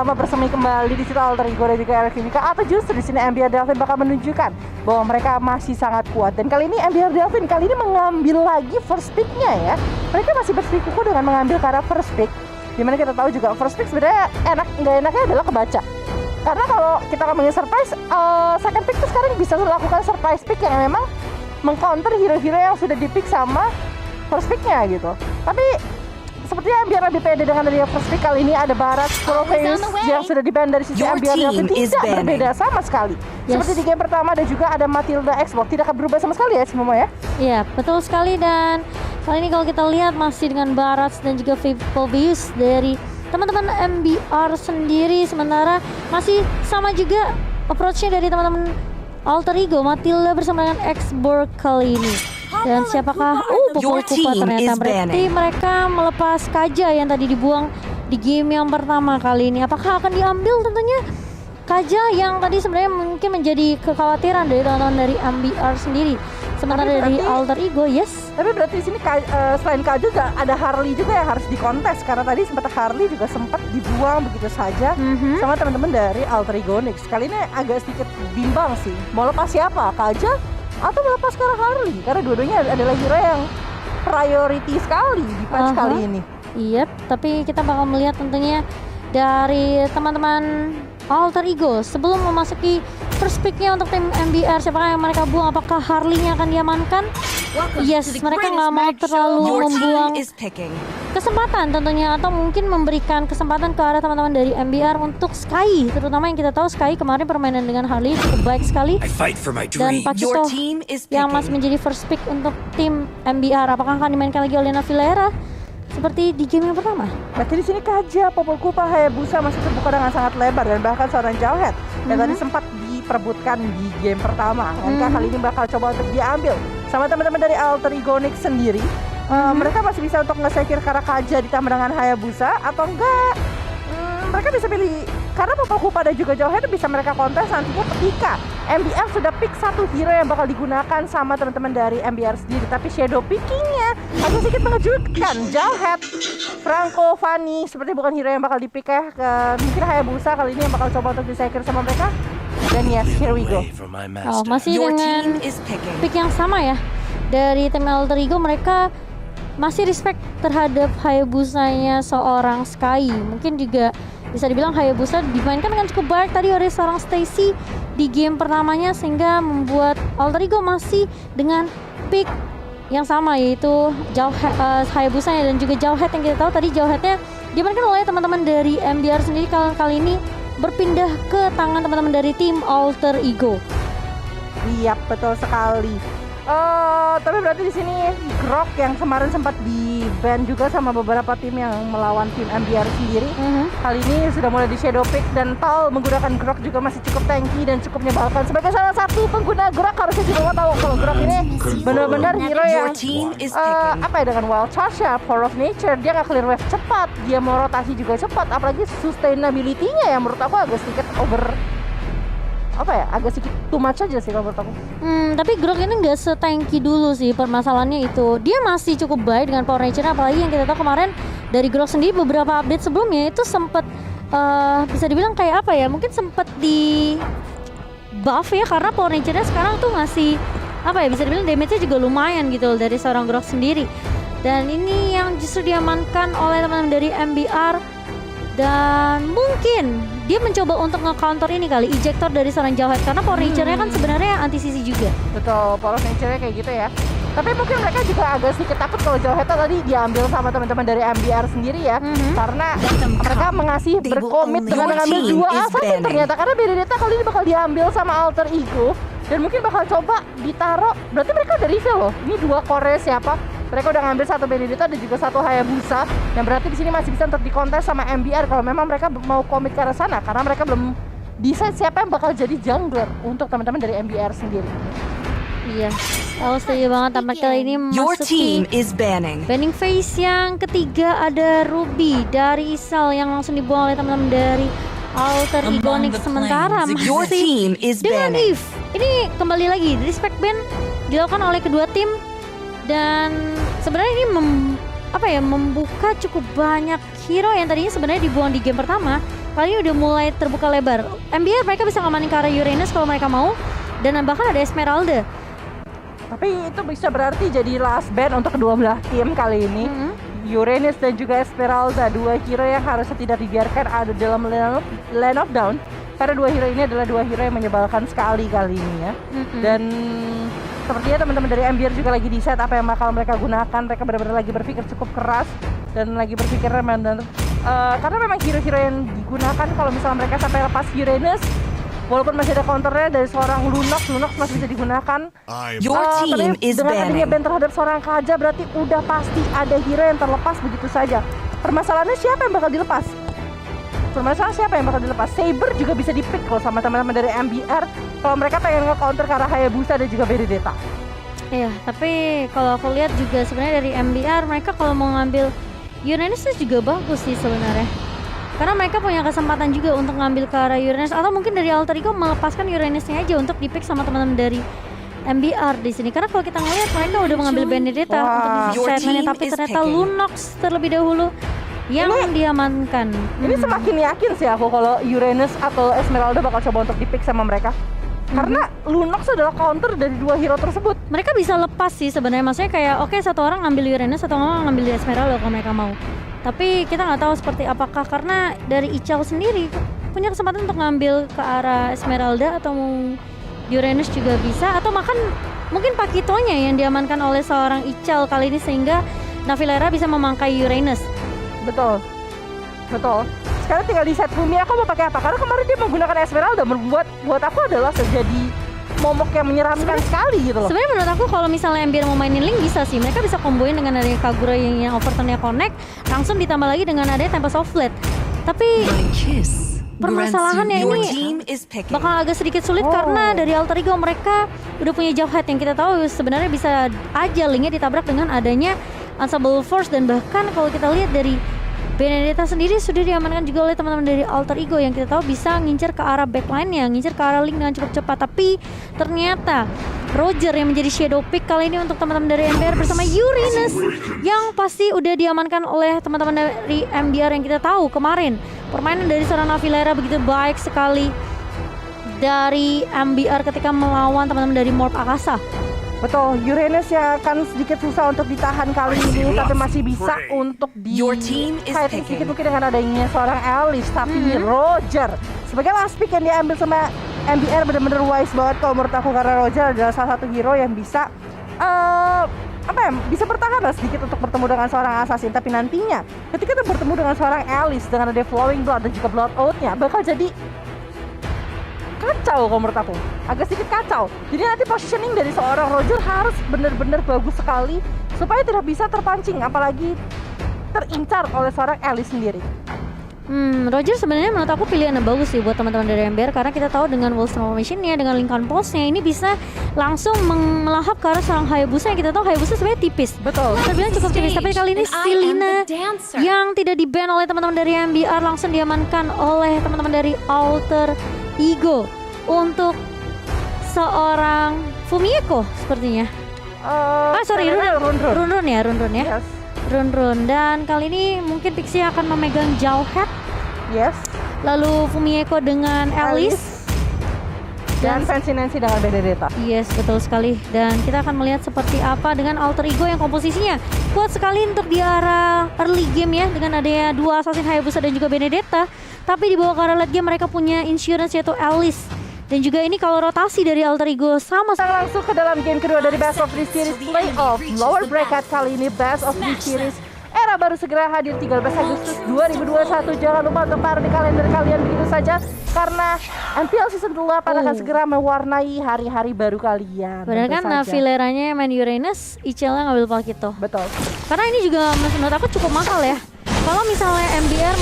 Sama bersemi kembali di situ Alter Ego dan juga Eric Vika, atau justru di sini MBR Delvin bakal menunjukkan bahwa mereka masih sangat kuat. Dan kali ini MBR Delvin kali ini mengambil lagi first pick-nya ya. Mereka masih bersikukuh dengan mengambil karena first pick. Dimana kita tahu juga first pick sebenarnya nggak enaknya adalah kebaca. Karena kalau kita ngomongin surprise, second pick tuh sekarang bisa melakukan surprise pick yang memang mengcounter hero-hero yang sudah di-pick sama first pick-nya gitu. Tapi sepertinya MBR lebih pede dengan dari first pick kali ini. Ada Barat, Proteus yang sudah di-ban dari sisi MBR Delvin, tidak berbeda sama sekali. Seperti di game pertama, ada juga ada Matilda Xbox, tidak akan berubah sama sekali ya semua ya. Iya, betul sekali. Dan kali ini kalau kita lihat masih dengan Barat dan juga Phoebus dari teman-teman MBR sendiri. Sementara masih sama juga approach-nya dari teman-teman Alter Ego, Matilda bersama dengan Xborg kali ini. Dan siapakah Popol Kupa ternyata berarti mereka melepas Kaja yang tadi dibuang di game yang pertama kali ini. Apakah akan diambil tentunya Kaja yang tadi sebenarnya mungkin menjadi kekhawatiran dari teman-teman dari MBR sendiri. Sementara dari Alter Ego, yes. Tapi berarti di sini selain Kaja juga ada Harley juga yang harus dikontes, karena tadi sempat Harley juga sempat dibuang begitu saja sama teman-teman dari Alter Ego Nix. Kali ini agak sedikit bimbang sih. Mau lepas siapa? Kaja atau melepas ke Harley? Karena dua-duanya adalah hero yang priority sekali di patch kali ini. Iya, tapi kita bakal melihat tentunya dari teman-teman Alter Ego sebelum memasuki first pick-nya untuk tim MBR. Siapakah yang mereka buang? Apakah Harley-nya akan diamankan? Yes, mereka nggak mau terlalu membuang kesempatan tentunya, atau mungkin memberikan kesempatan ke arah teman-teman dari MBR untuk Sky, terutama yang kita tahu Sky kemarin permainan dengan Harley cukup baik sekali. Dan Pakito yang masih menjadi first pick untuk tim MBR. Apakah akan dimainkan lagi oleh Navilera seperti di game yang pertama? Berarti di sini Kaja, Popol Kupa, Hayabusa masih terbuka dengan sangat lebar, dan bahkan seorang Jawhead yang tadi sempat diperebutkan di game pertama. Maka kali ini bakal coba untuk diambil sama teman-teman dari Alter Ego Nix sendiri. Mereka masih bisa untuk nge-secure karena Kaja ditambah dengan Hayabusa, atau enggak mereka bisa pilih karena Popol Kupa dan juga Jawhead bisa mereka kontes nantinya ketika MBR sudah pick satu hero yang bakal digunakan sama teman-teman dari MBR sendiri. Tapi shadow pickingnya agak sedikit mengejutkan. Jawhead, Franco, Fanny seperti bukan hero yang bakal dipick ya. Mungkin Hayabusa kali ini yang bakal coba untuk di-secure sama mereka. Dan yes, here we go. Masih dengan pick yang sama ya dari tim Alter Ego. Mereka masih respect terhadap Hayabusanya seorang Sky. Mungkin juga bisa dibilang Hayabusa dimainkan dengan cukup baik tadi oleh seorang Stacy di game pertamanya, sehingga membuat Alter Ego masih dengan pick yang sama, yaitu Hayabusanya dan juga Jawhead yang kita tahu tadi Jawheadnya dimainkan oleh teman-teman dari MBR sendiri. Kali ini berpindah ke tangan teman-teman dari tim Alter Ego. Iya, betul sekali. Tapi berarti di sini Grok yang kemarin sempat di-ban juga sama beberapa tim yang melawan tim MBR sendiri. Kali ini sudah mulai di shadow pick, dan Tal menggunakan Grok juga masih cukup tanky dan cukup menyebalkan. Sebagai salah satu pengguna Grok harusnya juga mau tahu kalau Grok ini benar-benar hero yang apa ya, dengan wild charge ya, power of nature, dia nggak clear wave cepat, dia mau rotasi juga cepat, apalagi sustainability-nya yang menurut aku agak sedikit agak sedikit too much aja sih kalau menurut aku. Tapi Grok ini nggak se-tanky dulu sih, permasalahannya itu. Dia masih cukup baik dengan power nature, apalagi yang kita tahu kemarin dari Grok sendiri beberapa update sebelumnya itu sempat bisa dibilang kayak apa ya, mungkin sempat di buff ya, karena power nature-nya sekarang tuh ngasih apa ya, bisa dibilang damage-nya juga lumayan gitu dari seorang Grok sendiri. Dan ini yang justru diamankan oleh teman-teman dari MBR. Dan mungkin dia mencoba untuk nge-counter ini kali, ejector dari seorang Jawhead, karena power nature-nya kan sebenarnya anti-CC juga. Betul, power nature-nya kayak gitu ya. Tapi mungkin mereka juga agak sedikit takut kalau Jawhead tadi diambil sama teman-teman dari MBR sendiri ya. Karena mereka mengasih berkomit dengan mengambil 2 assassin ternyata. Karena Benedetta kali ini bakal diambil sama Alter Ego, dan mungkin bakal coba ditaruh. Berarti mereka udah reveal loh, ini 2 core siapa. Mereka udah ngambil 1 Benedetta dan juga 1 Hayabusa, yang berarti di sini masih bisa untuk dikontes sama MBR kalau memang mereka mau komit ke arah sana, karena mereka belum decide siapa yang bakal jadi jungler untuk teman-teman dari MBR sendiri. Iya, aku setuju banget. Tampaknya kali ini masuki banning phase yang ketiga. Ada Ruby dari Isal yang langsung dibuang oleh teman-teman dari Alter Ego Nix. Sementara masih dengan Eve. Ini kembali lagi respect ban dilakukan oleh kedua tim. Dan sebenarnya ini membuka cukup banyak hero yang tadinya sebenarnya dibuang di game pertama. kali ini udah mulai terbuka lebar. MBR mereka bisa ngamanin ke arah Uranus kalau mereka mau, dan bahkan ada Esmeralda. Tapi itu bisa berarti jadi last band untuk kedua belah tim kali ini. Uranus dan juga Esmeralda, dua hero yang harusnya tidak dibiarkan ada dalam Land of Dawn. Karena dua hero ini adalah dua hero yang menyebalkan sekali kali ini ya. Dan sepertinya teman-teman dari MBR juga lagi di set apa yang bakal mereka gunakan. Mereka benar-benar lagi berpikir cukup keras dan lagi berpikir karena memang hero-hero yang digunakan kalau misalnya mereka sampai lepas Uranus, walaupun masih ada counternya dari seorang Lunox masih bisa digunakan. Your team is dengan adanya banning. ban terhadap seorang Kaja berarti udah pasti ada hero yang terlepas begitu saja. Permasalahannya siapa yang bakal dilepas? Saber juga bisa di-pick loh sama teman-teman dari MBR kalau mereka pengen nge-counter ke arah Hayabusa dan juga Benedetta. Iya, tapi kalau aku lihat juga sebenarnya dari MBR mereka kalau mau ngambil Uranus itu juga bagus sih sebenarnya. Karena mereka punya kesempatan juga untuk ngambil ke arah Uranus, atau mungkin dari Alter Ego melepaskan Uranusnya aja untuk di-pick sama teman-teman dari MBR di sini. Karena kalau kita ngelihat mereka udah mengambil Benedetta untuk di Your segmennya, team tapi is ternyata picking. Lunox terlebih dahulu yang diamankan. Ini semakin yakin sih aku kalau Uranus atau Esmeralda bakal coba untuk di-pick sama mereka. Karena Lunox adalah counter dari dua hero tersebut. Mereka bisa lepas sih sebenarnya, maksudnya kayak oke, satu orang ngambil Uranus, satu orang ngambil Esmeralda kalau mereka mau. Tapi kita nggak tahu seperti apakah, karena dari Ichao sendiri punya kesempatan untuk ngambil ke arah Esmeralda atau Uranus juga bisa, atau mungkin Pakitonya yang diamankan oleh seorang Ichao kali ini sehingga Navilera bisa memangkai Uranus. Betul. Sekarang tinggal di set Fumi aku mau pakai apa? Karena kemarin dia menggunakan Esmeralda, buat aku adalah jadi momok yang menyeramkan sekali gitu loh. Sebenarnya menurut aku kalau misalnya MBR mau mainin Link bisa sih, mereka bisa komboin dengan adanya Kagura yang overturn-nya connect, langsung ditambah lagi dengan adanya Tempest of Flat. Tapi permasalahannya Your ini team is picking. bakal agak sedikit sulit karena dari Alter Ego mereka udah punya jauh head yang kita tahu sebenarnya bisa aja Linknya ditabrak dengan adanya Unstoppable Force, dan bahkan kalau kita lihat dari Benedetta sendiri sudah diamankan juga oleh teman-teman dari Alter Ego yang kita tahu bisa ngincer ke arah backline-nya, ngincer ke arah Link dengan cukup cepat. Tapi ternyata Roger yang menjadi shadow pick kali ini untuk teman-teman dari MBR bersama Uranus yang pasti udah diamankan oleh teman-teman dari MBR yang kita tahu kemarin. Permainan dari seorang Navilera begitu baik sekali dari MBR ketika melawan teman-teman dari Morph Akasa. Betul, Uranus yang akan sedikit susah untuk ditahan kali ini, tapi masih bisa untuk di Your team is fighting picking. sedikit mungkin dengan adanya seorang Alice. Tapi Roger sebagai last pick yang diambil sama MBR benar-benar wise banget kalau menurut aku, karena Roger adalah salah satu hero yang bisa bisa bertahan lah sedikit untuk bertemu dengan seorang assassin. Tapi nantinya ketika kita bertemu dengan seorang Alice dengan ada Flowing Blood dan juga Blood Oath-nya bakal jadi kacau kalau menurut aku, agak sedikit kacau. Jadi nanti positioning dari seorang Roger harus benar-benar bagus sekali supaya tidak bisa terpancing, apalagi terincar oleh seorang Alice sendiri. Roger sebenarnya menurut aku pilihan yang bagus sih buat teman-teman dari MBR, karena kita tahu dengan Wallstorm Machine-nya, dengan Lincoln Pulse-nya ini bisa langsung melahap ke arah seorang Hayabusa yang kita tahu Hayabusa sebenarnya tipis. Betul. Terbilang cukup tipis, tapi kali ini Selena yang tidak di-ban oleh teman-teman dari MBR langsung diamankan oleh teman-teman dari Alter Ego untuk seorang Fumieko sepertinya. Run ya. Yes. Run. Dan kali ini mungkin Pixie akan memegang jauh head. Yes. Lalu Fumieko dengan Alice. Dan Fancy Nancy dengan Benedetta. Yes, betul sekali. Dan kita akan melihat seperti apa dengan Alter Ego yang komposisinya kuat sekali untuk di arah early game ya, dengan adanya dua assassin Hayabusa dan juga Benedetta. Tapi di bawah ke arah late game mereka punya insurance yaitu Alice. Dan juga ini kalau rotasi dari Alter Ego sama. Kita langsung ke dalam game kedua dari Best of 3 Series Playoff Lower Bracket kali ini. Best of 3 Series era baru segera hadir 13 Agustus 2021. Jangan lupa untuk taruh di kalender kalian begitu saja, karena MPL Season 8 akan segera mewarnai hari-hari baru kalian. Padahal kan Navileranya main Uranus, Ichel-nya ngambil Palkito. Betul. Karena ini juga menurut aku cukup mahal ya. Kalau misalnya MBR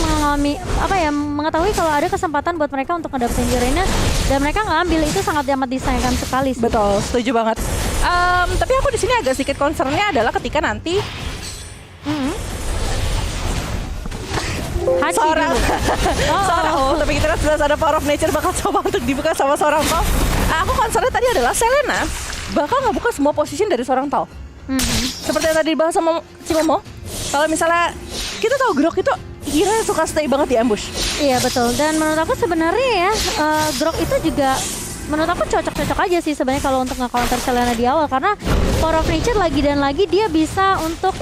mengetahui kalau ada kesempatan buat mereka untuk mendapatkan Uranus dan mereka ngambil, itu sangat amat disayangkan sekali sih. Betul, setuju banget. Tapi aku di sini agak sedikit concernnya adalah ketika nanti Hachi seorang dulu. tapi kita kan sudah ada Power of Nature bakal coba untuk dibuka sama seorang Tau. Aku concernnya tadi adalah Selena bakal ngebuka semua position dari seorang Tau. Seperti yang tadi dibahas sama si Momo. Kalau misalnya kita tahu Grok itu Ira suka stay banget di ambush. Iya betul, dan menurut aku sebenarnya ya Grok itu juga menurut aku cocok-cocok aja sih sebenarnya kalau untuk nge-counter Selena di awal, karena Power of Nature lagi dan lagi dia bisa untuk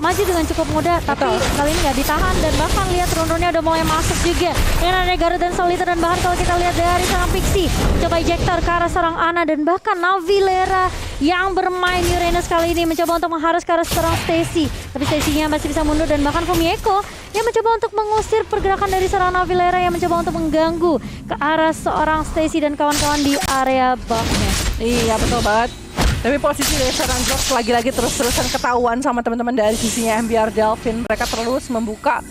maju dengan cukup mudah. Tapi kali ini nggak ditahan, dan bahkan lihat run-runnya udah mulai masuk juga dengan ada Garut dan Soliter. Dan bahkan kalau kita lihat dari seorang Pixie coba ejector ke arah seorang Ana, dan bahkan Navilera yang bermain Uranus kali ini mencoba untuk mengharus ke arah seorang Stacy, tapi Stacy-nya masih bisa mundur. Dan bahkan Fumieko yang mencoba untuk mengusir pergerakan dari seorang Navilera yang mencoba untuk mengganggu ke arah seorang Stacy dan kawan-kawan di area buff-nya. Iya betul banget. Tapi posisi dari seorang Grok lagi-lagi terus-terusan ketahuan sama teman-teman dari sisinya MBR Delfin. Mereka terus membuka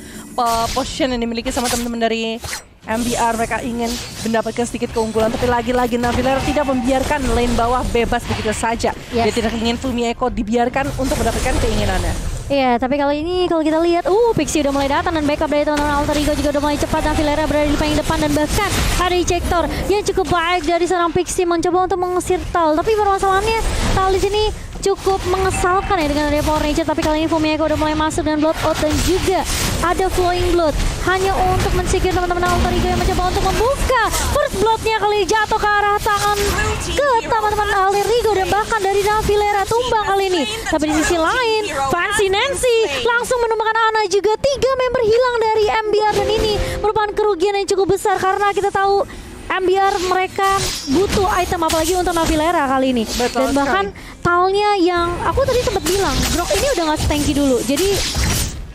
position yang dimiliki sama teman-teman dari MBR. Mereka ingin mendapatkan sedikit keunggulan, tapi lagi-lagi Navilera tidak membiarkan lane bawah bebas begitu saja. Dia tidak ingin Fumieko dibiarkan untuk mendapatkan keinginannya. Iya, tapi kali ini kalau kita lihat, Pixie udah mulai datang, dan backup dari teman-teman Alter Ego juga udah mulai cepat. Navilera berada di paling depan, dan bahkan ada ejector yang cukup baik dari seorang Pixie mencoba untuk mengusir Tal. Tapi permasalahannya Tal di sini cukup mengesalkan ya dengan ada Power Nature. Tapi kali ini Fumieko udah mulai masuk dengan Blood Out, dan juga ada Flowing Blood hanya untuk mensikir teman-teman Alter Ego yang mencoba untuk membuka first blood-nya. Kali jatuh ke arah tangan ke teman-teman Alter Ego, dan bahkan dari Navilera tumbang kali ini. Tapi di sisi lain Fancy Nancy langsung menemukan Ana juga. 3 member hilang dari MBR, dan ini merupakan kerugian yang cukup besar karena kita tahu MBR mereka butuh item apalagi untuk Navilera kali ini. Betul dan bahkan Talnya yang aku tadi sempat bilang Grok ini udah gak stanky dulu, jadi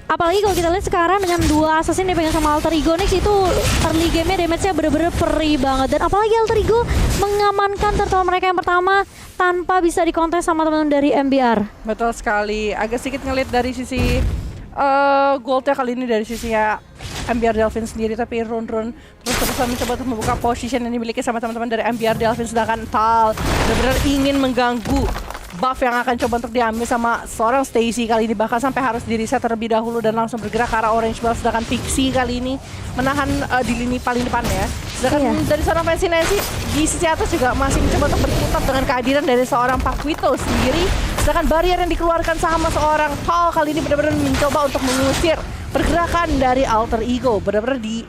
apalagi kalau kita lihat sekarang dengan 2 assassin dipegang sama Alter Ego Next, itu early game-nya damage-nya bener-bener perih banget. Dan apalagi Alter Ego mengamankan turtle mereka yang pertama tanpa bisa dikontes sama teman-teman dari MBR. Betul sekali. Agak sedikit ngeliat dari sisi goldnya kali ini dari sisinya MBR Delfin sendiri, tapi run terus-terusan mencoba untuk membuka position yang dimiliki sama teman-teman dari MBR Delfin, sedangkan Tal benar-benar ingin mengganggu buff yang akan coba untuk diambil sama seorang Stacy kali ini, bahkan sampai harus di reset terlebih dahulu dan langsung bergerak ke arah orange buff. Sedangkan Pixie kali ini menahan di lini paling depan ya. Sedangkan dari seorang Fancy Nancy di sisi atas juga masih mencoba untuk berputar dengan kehadiran dari seorang Paquito sendiri. Sedangkan barrier yang dikeluarkan sama seorang Tal kali ini benar-benar mencoba untuk mengusir pergerakan dari Alter Ego. Benar-benar di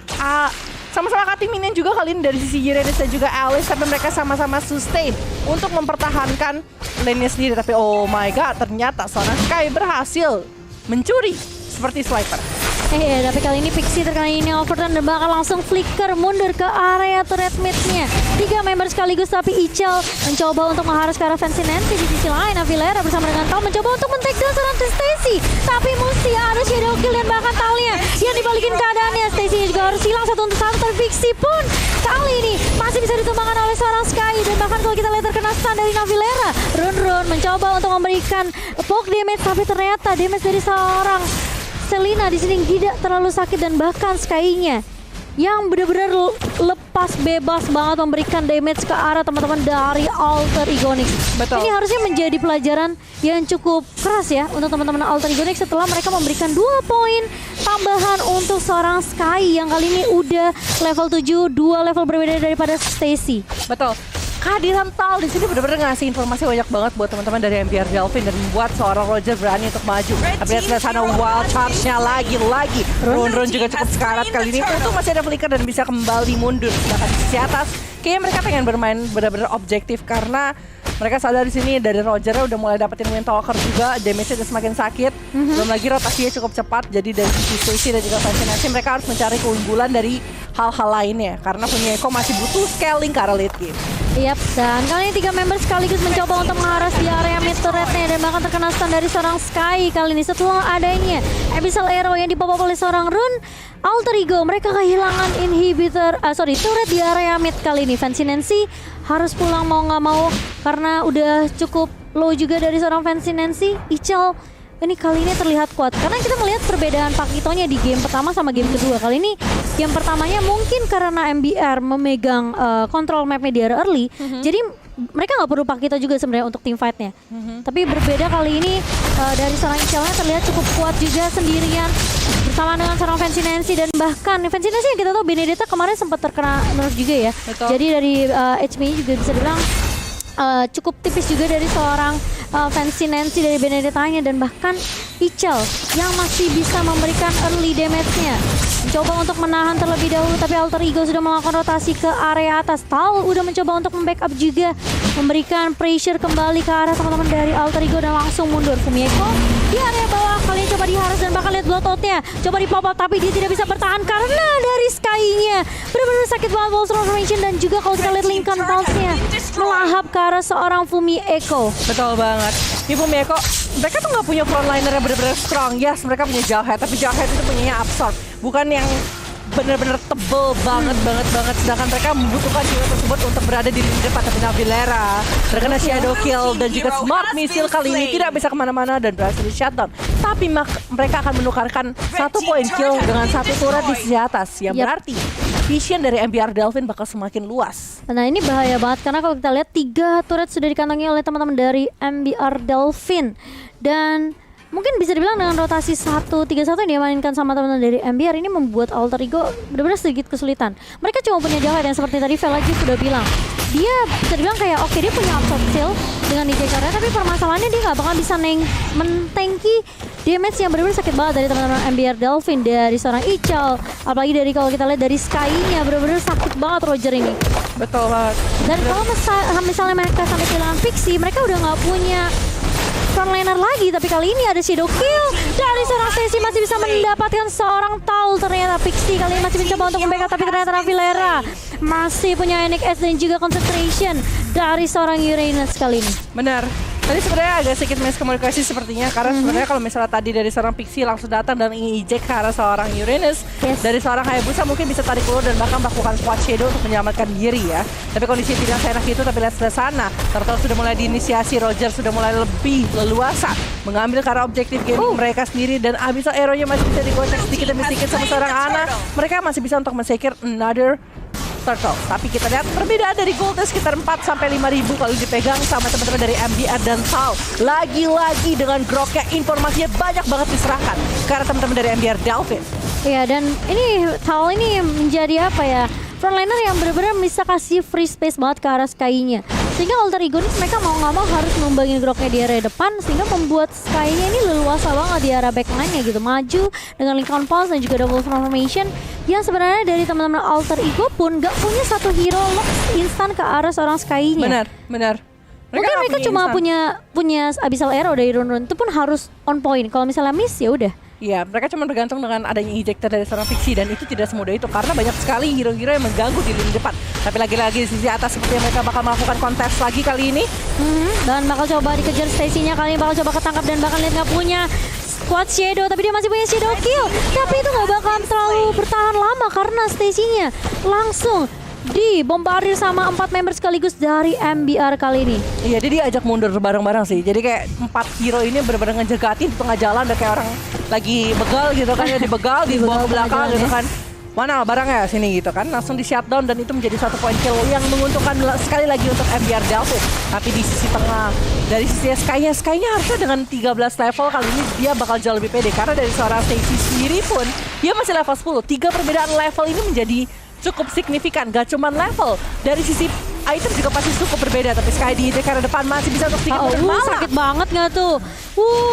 sama-sama cutting minion juga kali ini dari sisi Uranus dan juga Alice, tapi mereka sama-sama sustain untuk mempertahankan lane-nya sendiri. Tapi oh my god, ternyata seorang Sky berhasil mencuri seperti swiper. Tapi kali ini Pixie terkena ini overturn dan bahkan langsung flicker mundur ke area turret mid-nya. 3 member sekaligus, tapi Ichel mencoba untuk mengharus ke arah Fancy Nancy. Di sisi lain Navilera bersama dengan Tal mencoba untuk men-take down seorang Stacy, tapi mesti ada shadow kill dan bahkan Talnya yang dibalikin keadaannya. Stacy juga harus hilang 1 untuk 1, tapi Pixie pun kali ini masih bisa ditumbangkan oleh seorang Sky. Dan bahkan kalau kita lihat terkena stun dari Navilera, Run mencoba untuk memberikan poke damage, tapi ternyata damage dari seorang Selena di sini tidak terlalu sakit, dan bahkan Sky-nya yang benar-benar lepas bebas banget memberikan damage ke arah teman-teman dari Alter Ego Next. Betul. Ini harusnya menjadi pelajaran yang cukup keras ya untuk teman-teman Alter Ego Next setelah mereka memberikan 2 poin tambahan untuk seorang Sky yang kali ini udah level 7, 2 level berbeda daripada Stacy. Betul. Kehadiran Tal di sini benar-benar ngasih informasi banyak banget buat teman-teman dari MBR Delfin dan membuat seorang Roger berani untuk maju. Tapi lihat sebelah sana wild charge-nya lagi-lagi. Run juga cukup sekarat kali ini. Untung masih ada flicker dan bisa kembali mundur. Sedangkan di sisi atas, kayaknya mereka pengen bermain benar-benar objektif karena mereka sadar di sini dari Roger udah mulai dapetin Windtalker juga, damage-nya udah semakin sakit. Belum lagi rotasinya cukup cepat. Jadi dari sisi Stacy dan juga Fancy mereka harus mencari keunggulan dari hal-hal lainnya karena Fumieko masih butuh scaling ke arah late game. Yap, dan kali ini 3 member sekaligus mencoba untuk mengarah di area mid turretnya dan bahkan terkena stun dari seorang Sky kali ini setelah adanya Abyssal Arrow yang dipop oleh seorang Run. Alter Ego mereka kehilangan turret di area mid kali ini. Fancy Nancy harus pulang mau nggak mau karena udah cukup low juga dari seorang Fancy Nancy. Ichel ini kali ini terlihat kuat karena kita melihat perbedaan Paquitonya di game pertama sama game kedua. Kali ini game pertamanya mungkin karena MBR memegang control mapnya di area early, jadi mereka nggak perlu Paquito juga sebenarnya untuk team fightnya. Tapi berbeda kali ini dari seorang Ichelnya terlihat cukup kuat juga sendirian bersama dengan seorang Fancy Nancy dan bahkan Fancy Nancy yang kita tahu Benedetta kemarin sempat terkena nerf juga ya. Betul. Jadi dari HP juga bisa dibilang cukup tipis juga dari seorang Fancy Nancy dari Benedettanya dan bahkan Ichel yang masih bisa memberikan early damage-nya. Mencoba untuk menahan terlebih dahulu, tapi Alter Ego sudah melakukan rotasi ke area atas. Tal udah mencoba untuk membackup juga, memberikan pressure kembali ke arah teman-teman dari Alter Ego dan langsung mundur. Fumieko di area bawah, kalian coba diharas dan bakal lihat blowout-nya. Coba di pop up tapi dia tidak bisa bertahan karena dari Sky-nya. Benar-benar sakit banget Wolves Transformation dan juga kalau kita lihat Lincoln Pulse-nya melahap ke arah seorang Fumieko. Betul banget. Ini Fumieko, mereka tuh nggak punya frontliner yang benar-benar strong. Yes, mereka punya Jawhead, tapi Jawhead itu punyanya Absorb. Bukan yang benar-benar tebel banget. Sedangkan mereka membutuhkan hero tersebut untuk berada di lini depan. Tapi Navilera terkena Shadow Kill dan juga Smart Missile kali ini tidak bisa kemana-mana dan berhasil di shutdown. Tapi mereka akan menukarkan 1 point kill dengan 1 turret di sisi atas. Yang berarti vision dari MBR Delfin bakal semakin luas. Nah ini bahaya banget karena kalau kita lihat 3 turret sudah dikantongi oleh teman-teman dari MBR Delfin. Dan mungkin bisa dibilang dengan rotasi 1-3-1 yang dimainkan sama teman-teman dari MBR ini membuat Alter Ego benar-benar sedikit kesulitan. Mereka cuma punya Jawhead yang seperti tadi Velagi sudah bilang. Dia bisa dibilang kayak oke, dia punya absorb shield dengan DJ Karya, tapi permasalahannya dia nggak bakal bisa mentangki damage yang benar-benar sakit banget dari teman-teman MBR Delfin, dari seorang Ichel, apalagi dari kalau kita lihat dari Sky-nya benar-benar sakit banget Roger ini. Betul banget. Dan kalau misalnya mereka sampai kehilangan Pixie, mereka udah nggak punya frontliner lagi, tapi kali ini ada Shadow Kill dari seorang Stacy, masih bisa mendapatkan seorang Taul. Ternyata Pixie kali ini masih mencoba untuk membackup, tapi ternyata Navilera masih punya Unique S dan juga Concentration dari seorang Uranus kali ini. Benar. Tadi sebenarnya agak sedikit miskomunikasi sepertinya karena sebenarnya kalau misalnya tadi dari seorang Pixie langsung datang dan ingin eject ke arah seorang Uranus, dari seorang Hayabusa mungkin bisa tarik keluar dan bahkan melakukan squad shadow untuk menyelamatkan diri ya. Tapi kondisi tidak seenak itu, tapi lihat sebelah sana, Turtle sudah mulai diinisiasi, Roger sudah mulai lebih leluasa mengambil ke arah objektif gaming mereka sendiri dan Abyssal Arrow-nya masih bisa digocek sedikit demi sedikit sama seorang Ana. Mereka masih bisa untuk men-secure another Turtle. Tapi kita lihat perbedaan dari goldnya sekitar 4-5 ribu kalau dipegang sama teman-teman dari MBR dan Tal. Lagi-lagi dengan groknya informasinya banyak banget diserahkan karena teman-teman dari MBR Delfin. Iya, dan ini Tal ini menjadi apa ya, frontliner yang benar-benar bisa kasih free space banget ke arah Sky-nya. Sehingga Alter Ego ini mereka mau nggak mau harus numbangin groknya di area depan, sehingga membuat Sky-nya ini leluasa banget di area backline-nya gitu. Maju dengan Lincoln Pulse dan juga Double Transformation yang sebenarnya dari teman-teman Alter Ego pun nggak punya satu hero lock instan ke arah seorang Sky-nya. Benar. Mungkin mereka cuma punya Abyssal Arrow dari run-run itu pun harus on point. Kalau misalnya miss ya udah. Iya, mereka cuma bergantung dengan adanya ejector dari seorang Pixie dan itu tidak semudah itu karena banyak sekali hero-hero yang mengganggu di lini depan. Tapi lagi-lagi di sisi atas seperti mereka bakal melakukan kontes lagi kali ini. Dan bakal coba dikejar Stacy-nya, kali ini bakal coba ketangkap dan bakal lihat nggak punya squad shadow, tapi dia masih punya shadow kill. Tapi itu nggak bakal terlalu bertahan lama karena Stacy-nya langsung dibombardir sama 4 member sekaligus dari MBR kali ini. Iya, dia diajak mundur bareng-bareng sih. Jadi kayak 4 hero ini benar-benar ngejagatin di tengah jalan, udah kayak orang lagi begal gitu kan, ya dibegal, dibawa ke belakang gitu kan. Mana barangnya sini gitu kan, langsung di shutdown dan itu menjadi 1 point kill yang menguntungkan sekali lagi untuk MBR Delfin. Tapi di sisi tengah, dari sisi Sky-nya harusnya dengan 13 level kali ini dia bakal jauh lebih pede karena dari seorang Stacy sendiri pun dia masih level 10. 3 perbedaan level ini menjadi cukup signifikan, gak cuma level, dari sisi item juga pasti cukup berbeda. Tapi Sky di karena depan masih bisa untuk sedikit bermalah. Sakit banget nggak tuh?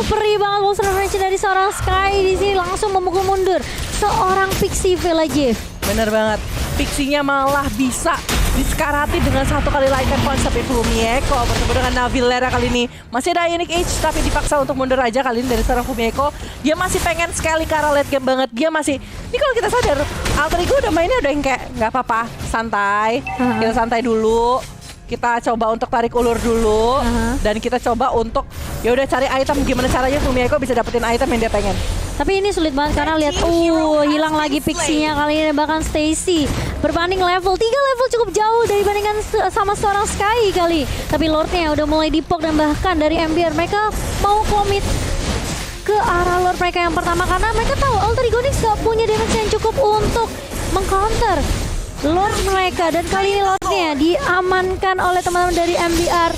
Perih banget Wolves Transformation dari seorang Sky di sini langsung memukul mundur seorang Pixie Village. Bener banget, Pixie-nya malah bisa diskarati dengan 1 kali lightning punch. Tapi Fumieko bertemu dengan Navilera kali ini masih ada Unique Age tapi dipaksa untuk mundur aja kali ini dari seorang Fumieko. Dia masih pengen sekali ke arah late game banget. Dia masih, ini kalau kita sadar Alter Ego udah mainnya udah yang kayak nggak apa-apa, santai, kita santai dulu, kita coba untuk tarik ulur dulu, dan kita coba untuk ya udah cari item gimana caranya Fumieko bisa dapetin item yang dia pengen. Tapi ini sulit banget karena lihat hilang lagi Pixie-nya kali ini, bahkan Stacy berbanding level 3 level cukup jauh dibandingkan sama seorang Sky kali. Tapi Lord-nya udah mulai dipok dan bahkan dari MBR mereka mau komit ke arah Lord mereka yang pertama karena mereka tahu Alter Ego gak punya damage yang cukup untuk mengcounter Lord mereka. Dan kali ini Lord-nya diamankan oleh teman-teman dari MBR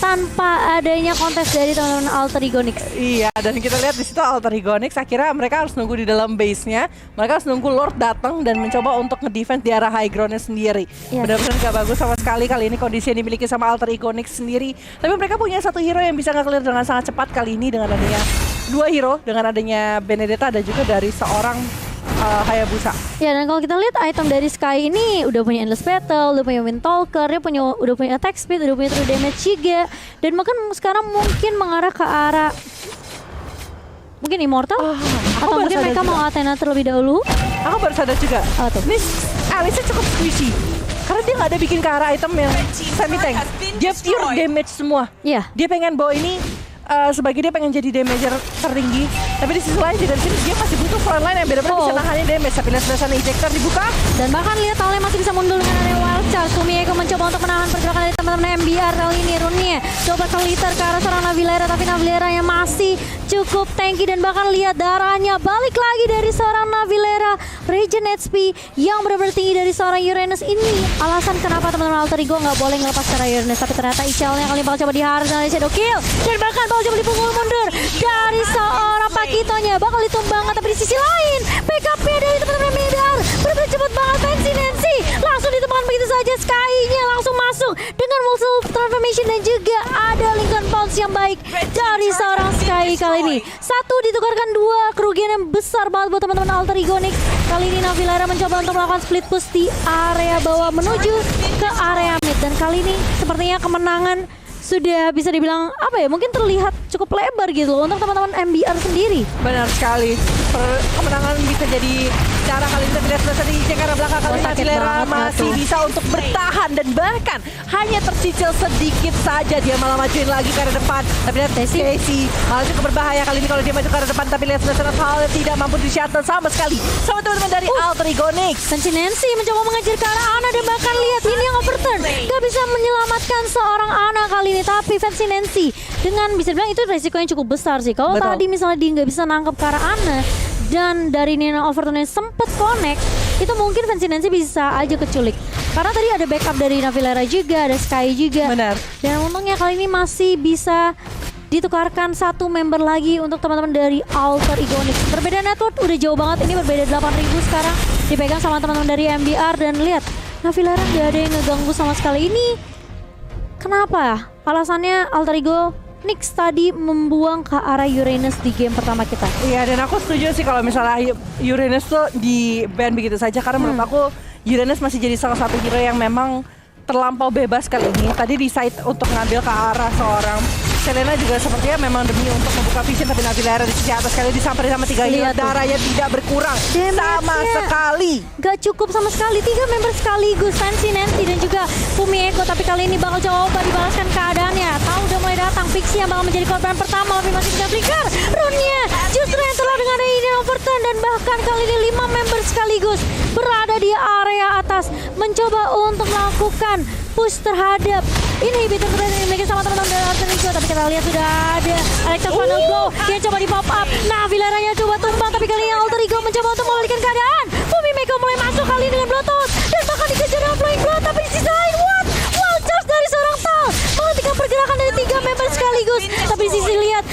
tanpa adanya kontes dari teman-teman Alter Ego Nyx. Iya, dan kita lihat di situ Alter Ego Nyx akhirnya mereka harus nunggu di dalam base-nya. Mereka harus nunggu Lord datang dan mencoba untuk ngedefend di arah high ground-nya sendiri. Yes. Benar-benar gak bagus sama sekali kali ini kondisi yang dimiliki sama Alter Ego Nyx sendiri. Tapi mereka punya satu hero yang bisa nge-clear dengan sangat cepat kali ini dengan adanya dua hero, dengan adanya Benedetta dan juga dari seorang Hayabusa. Ya, dan kalau kita lihat item dari Sky ini udah punya Endless Battle, udah punya Wind Talker, dia udah punya attack speed, udah punya true damage juga, dan bahkan sekarang mungkin mengarah ke arah mungkin Immortal atau mungkin mereka mau Athena terlebih dahulu. Aku baru sadar juga. Ini Alice cukup squishy karena dia nggak ada bikin ke arah item yang semi tank. Dia pure damage semua. Iya. Dia pengen bawa ini sebagai dia pengen jadi damager tertinggi, tapi di sisi lain juga di sini dia masih butuh frontline yang benar-benar bisa nahanin damage. Tapi lihat sebelah sana ejector dibuka dan bahkan lihat Tale masih bisa mundur dengan area Wild Charge. Sumieko mencoba untuk menahan pergerakan dari teman-teman MBR kali ini. Runnya coba keliter ke arah seorang Navilera, tapi Navilera yang masih cukup tanky, dan bahkan lihat darahnya balik lagi dari seorang Navilera. Regen HP yang benar-benar tinggi dari seorang Uranus ini alasan kenapa teman-teman Alter Ego nggak boleh ngelepas secara Uranus. Tapi ternyata Ichalnya kali bakal coba diharus dari Shadow Kill, dan bahkan bakal coba dipukul mundur dari seorang Pakitonya, bakal ditumbangkan. Tapi di sisi lain backupnya dari teman-teman MBR benar-benar cepat banget. Fancy Nancy langsung ditemukan begitu saja. Sky-nya langsung masuk dengan Muscle Transformation, dan juga ada Lincoln Pounce yang baik dari seorang Sky kali ini. Satu ditukarkan dua, kerugian yang besar banget buat teman-teman Alter Ego Nyx. Kali ini Navilera mencoba untuk melakukan split push di area bawah menuju ke area mid, dan kali ini sepertinya kemenangan sudah bisa dibilang apa ya, mungkin terlihat cukup lebar gitu loh untuk teman-teman MBR sendiri. Benar sekali. Kemenangan bisa jadi cara kali ini tidak selesai di karena belakang kali ini Navilera masih bisa untuk bertahan, dan bahkan hanya tercicil sedikit saja dia malah majuin lagi ke arah depan. Tapi lihat Stacy malah cukup berbahaya kali ini kalau dia maju ke arah depan. Tapi lihat sebelah sana Hal tidak mampu di shuttle sama sekali sama teman-teman dari Alter Ego Nyx. Fancy Nancy mencoba mengejar ke arah Ana, dan bahkan lihat ini yang overturn gak bisa menyelamatkan seorang Ana kali ini. Tapi Fancy Nancy dengan bisa dibilang itu resikonya cukup besar sih. Kalau tadi misalnya dia nggak bisa nangkep ke arah Ana dan dari Nina overturn sempet connect, itu mungkin Fancy Nancy bisa aja keculik. Karena tadi ada backup dari Navilera juga, ada Sky juga. Benar. Dan untungnya kali ini masih bisa ditukarkan satu member lagi untuk teman-teman dari Alter Ego Nyx. Berbeda network udah jauh banget, ini berbeda 8.000 sekarang. Dipegang sama teman-teman dari MBR, dan lihat Navilera nggak ada yang ngeganggu sama sekali. Ini kenapa? Alasannya Alter Ego Nyx tadi membuang ke arah Uranus di game pertama kita. Iya, dan aku setuju sih kalau misalnya Uranus tuh di ban begitu saja, karena menurut aku Uranus masih jadi salah satu hero yang memang terlampau bebas kali ini. Tadi decide untuk ngambil ke arah seorang Selena juga sepertinya memang demi untuk membuka vision, tapi Navilera di sisi atas kali disamperin sama 3 hero. Darahnya tidak berkurang sama sekali. Gak cukup sama sekali, 3 member sekaligus, Fancy Nancy dan juga Fumieko. Tapi kali ini bakal coba dibalaskan keadaannya. Tahu udah mulai datang Pixie yang bakal menjadi korban pertama, tapi masih bisa flicker. Runnya justru yang telah dengan Aiden overturn, dan bahkan kali ini 5 member sekaligus berada di area atas mencoba untuk melakukan push terhadap inhibitor yang dimiliki sama teman-teman dari Alter Ego. Tapi kita lihat sudah ada Alexa Final Go yang coba di pop up. Navilera-nya coba tumbang, tapi kali ini Alter Ego mencoba untuk memulihkan keadaan. Fumieko mulai masuk kali ini dengan Bloodthirst, dan bahkan dikejar dengan Flying Blood. Tapi di sisi lain, what? Wild Charge dari seorang Tal menghentikan pergerakan dari 3 member sekaligus. Tapi di sisi lihat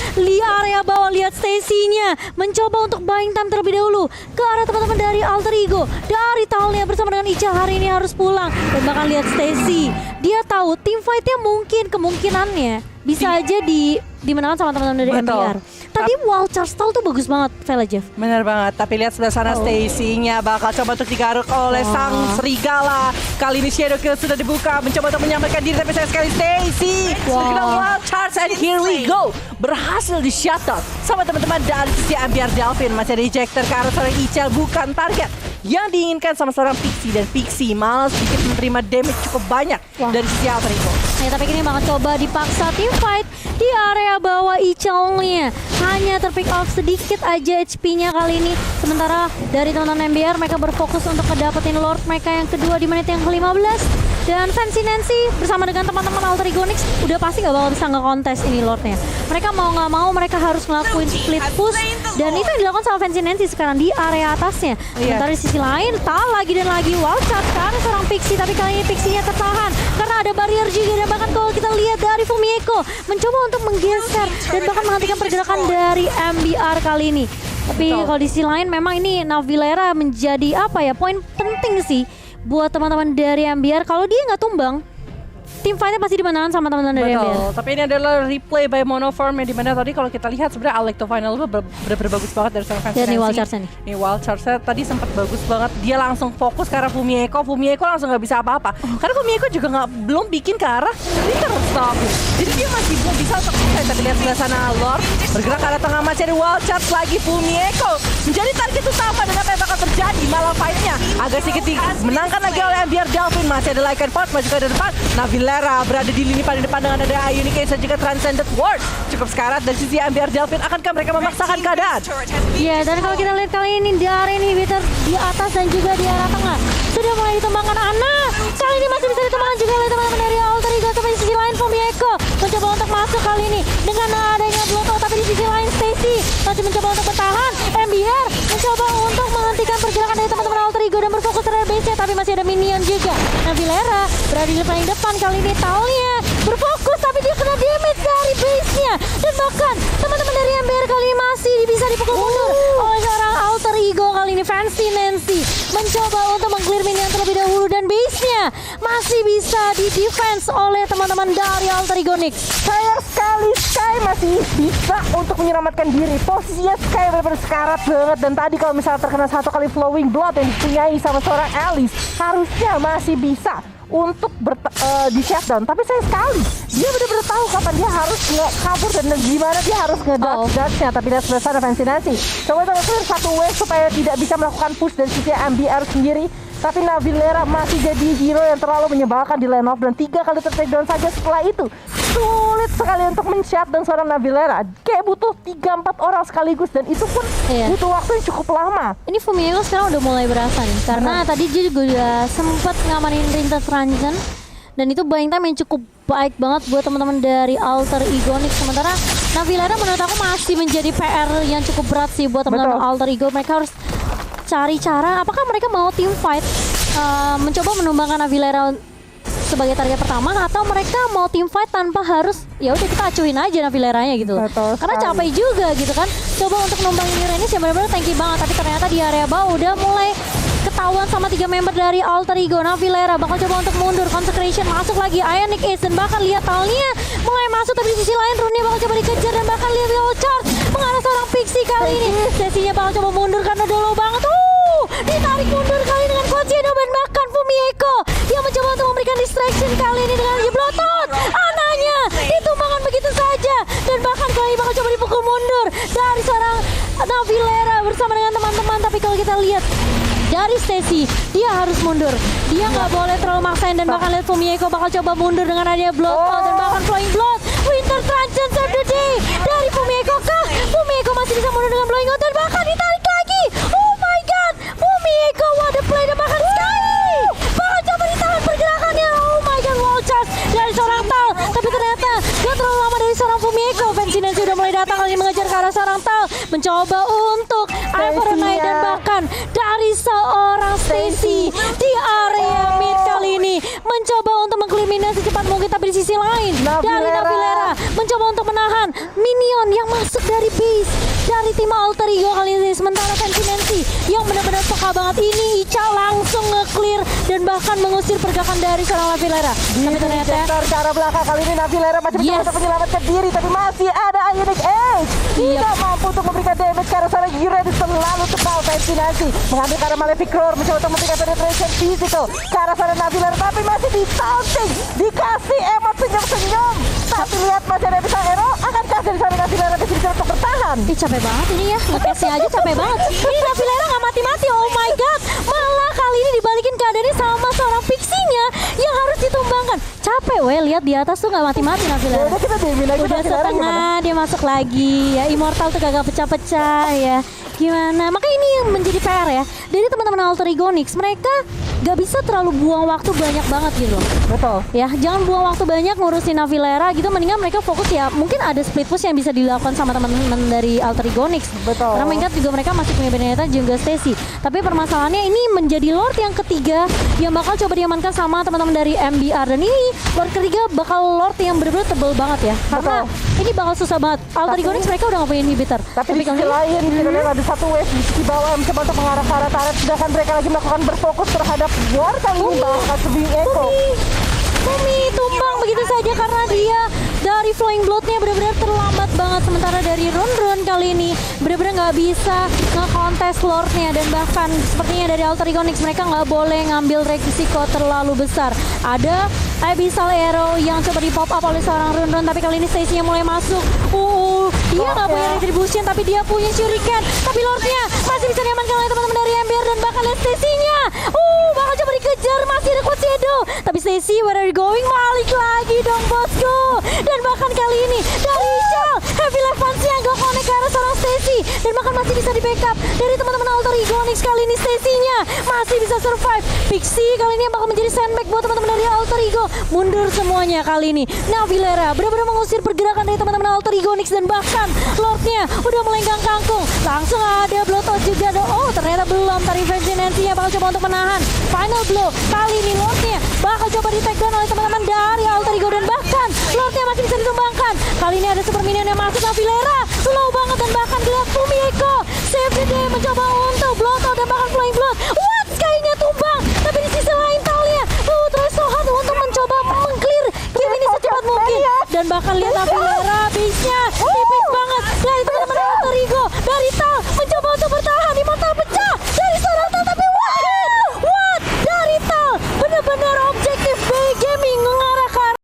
area bawah, lihat Stacy-nya mencoba untuk buying time terlebih dahulu ke arah teman-teman dari Alter Ego. Dari Talnya bersama dengan Ichal hari ini harus pulang, dan bahkan lihat Stacy, dia tahu tim fight-nya mungkin kemungkinannya bisa aja dimenangkan sama teman-teman dari MBR. Tadi Wild Charge Tal tuh bagus banget, Vela Jeff. Bener banget, tapi lihat sebelah sana Stacy-nya bakal coba untuk digaruk oleh sang serigala. Kali ini Shadow Kill sudah dibuka, mencoba untuk menyelamatkan diri, tapi sayang sekali Stacy terkena Wild Charge, and here we go. Berhasil di shuttle sama teman-teman dari sisi MBR Delvin. Masih ada ejector ke arah seorang Ichal, bukan target yang diinginkan sama seorang Pixie, dan Pixie malah sedikit menerima damage cukup banyak dari sisi Alter Ego. Ya, tapi ini bakal coba dipaksa tim fight di area bawah. Ichalnya hanya terpick off sedikit aja HP-nya kali ini. Sementara dari teman-teman MBR mereka berfokus untuk ngedapetin Lord mereka yang kedua di menit yang ke-15. Dan Fancy Nancy bersama dengan teman-teman Alter Ego Nyx udah pasti gak bakal bisa nge-kontes ini Lordnya. Mereka mau gak mau mereka harus ngelakuin split push. Dan itu yang dilakukan sama Fancy Nancy sekarang di area atasnya. Sementara di sisi lain, Tal lagi dan lagi wild charge ke arah seorang Pixie. Tapi kali ini Pixie-nya tertahan karena ada barrier juga. Dan bahkan kalau kita lihat dari Fumieko mencoba untuk menggeser dan bahkan menghentikan pergerakan dari MBR kali ini. Tapi kalau di sisi lain memang ini Navilera menjadi poin penting sih buat teman-teman dari MBR. Kalau dia nggak tumbang, tim fightnya pasti dimenangkan sama teman-teman dari MBR. Betul, tapi ini adalah replay by Monoform yang dimana tadi kalau kita lihat sebenarnya Alecto Final itu bener-bener bagus banget dari seorang Fancy Dan Nancy. nih wild charge-nya nih. Nih wild charge-nya tadi sempat bagus banget. Dia langsung fokus ke arah Fumieko langsung nggak bisa apa-apa. Karena Fumieko juga belum bikin ke arah Lethal Stop. Jadi dia masih belum bisa untuk tapi lihat sebelah sana Lord bergerak ke arah tengah, masih ada wild charge lagi. Fumieko menjadi target utama dan apa yang bakal terjadi malah fight-nya agak sedikit dimenangkan lagi oleh MBR Delfin. Masih ada Lycan Force, masih juga ada depan Navilera berada di lini paling depan dengan ada Ionic Ace dan juga Transcendent Ward. Cukup sekarat dari sisi MBR Delfin. Akankah mereka memaksakan keadaan? Iya, dan kalau kita lihat kali ini dari inhibitor di atas dan juga di arah tengah sudah mulai ditembangkan. Ana kali ini masih bisa ditembangkan juga oleh teman-teman dari Alter Ego. Tapi di sisi lain Fumieko mencoba untuk masuk kali ini dengan adanya Bloto. Tapi di sisi lain Stacy masih mencoba untuk bertahan. MBR mencoba untuk menghentikan pergerakan dari teman-teman Alter Ego dan berfokus terhadap base-nya. Tapi masih ada minion juga. Navilera berada di paling depan kali ini. Talia berfokus tapi dia kena damage dari base-nya. Dan bahkan teman-teman dari MBR kali ini masih bisa dipukul mundur oleh seorang Alter Ego kali ini. Fancy Nancy mencoba untuk meng-clear minion terlebih dahulu dan base-nya masih bisa di-defense oleh teman-teman dari Alter Ego Nyx. Sayang sekali Sky masih bisa untuk menyelamatkan diri. Posisinya Sky benar-benar sekarat banget. Dan tadi kalau misalnya terkena satu kali Flowing Blood yang dipunyai sama seorang Alice, harusnya masih bisa untuk di shutdown. Tapi sayang sekali dia benar-benar tahu kapan dia harus nge-cover dan gimana dia harus nge-dodge-nya. Tapi dia sebelah sana Fancy Nancy coba clear satu wave supaya tidak bisa melakukan push dari sisi MBR sendiri. Tapi Navilera masih jadi hero yang terlalu menyebalkan di lane off dan 3 kali ter-takedown saja setelah itu. Sulit sekali untuk men-shutdown seorang Navilera. Kayak butuh 3-4 orang sekaligus dan itu pun butuh waktu yang cukup lama. Ini Fumieko sekarang udah mulai berasa nih karena tadi dia juga udah sempat ngamanin Rinta Transition dan itu buying time yang cukup baik banget buat teman-teman dari Alter Ego Nyx. Sementara Navilera menurut aku masih menjadi PR yang cukup berat sih buat teman-teman Alter Ego. Mereka harus cari cara apakah mereka mau team fight mencoba menumbangkan Navilera sebagai target pertama atau mereka mau team fight tanpa harus ya udah kita acuin aja Navileranya gitu. Karena capek juga gitu kan. Coba untuk numbangin Irenis yang benar-benar tanky banget tapi ternyata di area bawah udah mulai ketahuan sama 3 member dari Alter Ego. Navilera bakal coba untuk mundur. Consecration masuk lagi. Ionic Ace dan bahkan lihat Talia mulai masuk tapi di sisi lain Runia bakal coba dikejar dan bahkan lihat Wild Charge mengarah seorang Pixie kali ini. Sesinya bakal coba mundur karena udah low banget. Ditarik mundur kali dengan Kochino dan bahkan Fumieko yang mencoba untuk memberikan distraction kali ini dengan Jeblotot. Ananya ditumbangkan begitu saja dan bahkan kali ini bakal coba dipukul mundur dari seorang Navilera bersama dengan teman-teman. Tapi kalau kita lihat dari Stacy, dia harus mundur. Dia nggak boleh terlalu maksain dan bahkan lihat Fumieko bakal coba mundur dengan adanya Blood dan bahkan Flowing Blood. Winter Transition Save the Day dari Fumieko kah? Fumieko masih bisa mundur dengan Blowing Out dan bahkan ditarik lagi. Oh my god, Fumieko what a play dan bahkan sekali bakal coba ditahan pergerakannya. Oh my god, Wild Charge dari seorang Tal. Tapi ternyata gak terlalu lama dari seorang Fumieko. Fancy Nancy udah mulai datang lagi mengejar ke arah seorang Tal, mencoba untuk Ivory dan bahkan dari seorang Stacy di area mid kali ini mencoba untuk mengkliminnya secepat mungkin. Tapi di sisi lain dari Navilera mencoba untuk menahan minion yang masuk dari base dari tim Alter Ego kali ini. Sementara Fancy Nancy yang benar-benar peka banget ini Ica langsung nge-clear dan bahkan mengusir pergerakan dari seorang Navilera. Tapi ternyata ke arah belakang kali ini Navilera masih bisa untuk menyelamatkan diri tapi masih ada Ionic Ace tidak mampu untuk memberikan damage ke arah sana. Uranus selalu tebal. Fancy Nancy mengambil ke arah Malefic Roar mencoba untuk memberikan penetration physical ke arah sana Navilera tapi masih di-taunting, dikasih emot senyum-senyum. Tapi lihat masih ada bisa hero. Akankah dari sana Navilera bisa untuk bertahan? Capek banget ini ya, nge-case aja capek banget. Ini Navilera gak mati-mati, oh my god. Malah kali ini dibalikin keadaannya sama seorang Pixie-nya yang harus ditumbangkan. Capek weh, lihat di atas tuh gak mati-mati Navilera. Udah setengah dia masuk lagi ya. Immortal tuh kagak pecah-pecah ya. Gimana? Makanya ini yang menjadi PR ya dari teman-teman Alter Ego Nyx. Mereka gak bisa terlalu buang waktu banyak banget gitu loh. Betul. Ya, jangan buang waktu banyak ngurusin Navilera gitu, mendingan mereka fokus ya. Mungkin ada split push yang bisa dilakukan sama teman-teman dari Alter Ego Nyx. Betul. Karena mengingat juga mereka masih punya Benedetta juga Stacy. Tapi permasalahannya ini menjadi Lord yang ketiga yang bakal coba diamankan sama teman-teman dari MBR, dan ini Lord ketiga bakal Lord yang benar-benar tebel banget ya. Karena ini bakal susah banget. Alter Ego Nyx mereka udah gak punya inhibitor. Tapi di sisi lain kita lihat ada satu wave di sisi bawah yang mencoba untuk mengarah ke arah turret, sedangkan mereka lagi melakukan berfokus terhadap war kali ini bahkan Swing Echo. Bumi tumbang begitu saja karena dia dari Flying Blood-nya benar-benar terlambat banget. Sementara dari Run kali ini benar-benar nggak bisa nge-contest Lord-nya, dan bahkan sepertinya dari Alter Ego Nyx mereka nggak boleh ngambil resiko terlalu besar. Ada Abyssal Arrow yang coba di pop up oleh seorang Run, tapi kali ini Stacy-nya mulai masuk. Dia nggak punya retribution tapi dia punya shuriken. Tapi Lord-nya masih bisa diamankan oleh teman-teman dari MBR, dan bahkan lihat Stacy-nya bakal coba dikejar, masih ada Quad Shadow. Tapi Stacy, where are you going? Balik lagi dong bosku. Dan bahkan kali ini dari Shell, Heavy Levance-nya nggak connect ke arah seorang Stacy, dan bahkan masih bisa di backup dari teman-teman Alter Ego Nyx. Kali ini Stacy-nya masih bisa survive. Pixie kali ini yang bakal menjadi sandbag buat teman-teman dari Alter Ego. Mundur semuanya kali ini. Navilera benar-benar mengusir pergerakan dari teman-teman Alter Ego Nyx, dan bahkan Lord-nya udah melenggang kangkung. Langsung ada Bloodthought juga. Ternyata belum. Tadi Virginity-nya bakal coba untuk menahan. Final blow. Kali ini Lord-nya bakal coba di take down oleh teman-teman dari Alter Ego, dan bahkan Lord-nya masih bisa ditumbangkan. Kali ini ada Super Minion yang masuk. Navilera slow banget, dan bahkan dilihat Fumi Echo save the day mencoba untuk Bloodthought dan bahkan Flying Blood. What? Kayaknya tumbang. Tapi di sisi lain Talia terus so hard untuk mencoba meng-clear game ini secepat mungkin. Dan bahkan lihat Navilera habisnya tipis banget. Lihat teman-teman Alter Ego